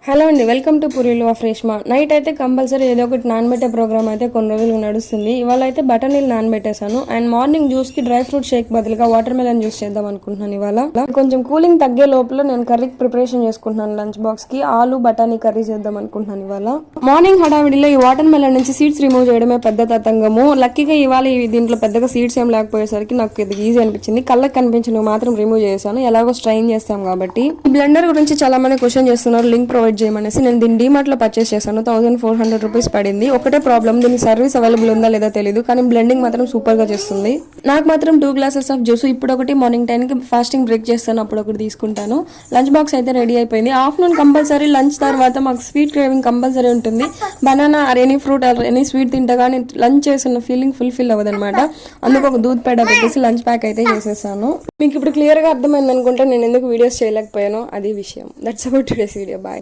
Hello అండి, welcome to పూరీలు of Reshma. Night అయితే కంపల్సరీ ఏదో ఒకటి నానబెట్టే ప్రోగ్రామ్ అయితే కొన్ని రోజులు నడుస్తుంది. ఇవాళ అయితే బటర్ నీళ్ళు నానబెట్టేశాను. అండ్ మార్నింగ్ జ్యూస్ కి డ్రై ఫ్రూట్ షేక్ బదులుగా వాటర్ మెలన్ జ్యూస్ చేద్దాం అనుకుంటున్నాను. ఇవాళ కొంచెం కూలింగ్ తగ్గే లోపల నేను కర్రీకి ప్రిపరేషన్ చేసుకుంటున్నాను. లంచ్ బాక్స్ కి ఆలు బఠానీ కర్రీ చేద్దాం అనుకుంటున్నాను. ఇవాళ మార్నింగ్ హడావిడిలో ఈ వాటర్ మెలన్ నుంచి సీడ్స్ రిమూవ్ చేయడమే పెద్ద తతంగము. లక్కీగా ఇవాళ దీంట్లో పెద్దగా సీడ్స్ ఏం లేకపోయేసరికి నాకు ఇది ఈజీ అనిపించింది. కళ్ళకి కనిపించినవి మాత్రం రిమూవ్ చేశాను. ఎలాగో స్ట్రైన్ చేస్తాం కాబట్టి. ఈ బ్లెండర్ గురించి చాలా మంది క్వశ్చన్ చేస్తున్నారు, లింక్ ప్రొవైడ్ చేయమనేసి. నేను దీన్ని డీమార్ట్ లో పర్చేస్ చేశాను. 1400 రూపీస్ పడింది. ఒకటే ప్రాబ్లం, దీని సర్వీస్ అవైలబుల్ ఉందా లేదా తెలియదు, కానీ బ్లెండింగ్ మాత్రం సూపర్ గా చేస్తుంది. నాకు మాత్రం 2 గ్లాసెస్ ఆఫ్ జ్యూస్, ఇప్పుడు ఒకటి మార్నింగ్ 10 కి ఫాస్టింగ్ బ్రేక్ చేస్తాను, అప్పుడు ఒకటి తీసుకుంటాను. లంచ్ బాక్స్ అయితే రెడీ అయిపోయింది. ఆఫ్టర్నూన్ కంపల్సరీ లంచ్ తర్వాత మాకు స్వీట్ క్రేవింగ్ కంపల్సరీ ఉంటుంది. Banana or any fruit or any sweet తింటా కానీ లంచ్ చేసిన ఫీలింగ్ ఫుల్ఫిల్ అవ్వదు అనమాట. అందుకు ఒక దూద్ పేడ పెట్టేసి లంచ్ ప్యాక్ అయితే చేసేసాను. మీకు ఇప్పుడు క్లియర్ గా అర్థమైంది అనుకుంటే నేను ఎందుకు వీడియోస్ చేయలేకపోయాను, అది విషయం. That's about today's video. Bye.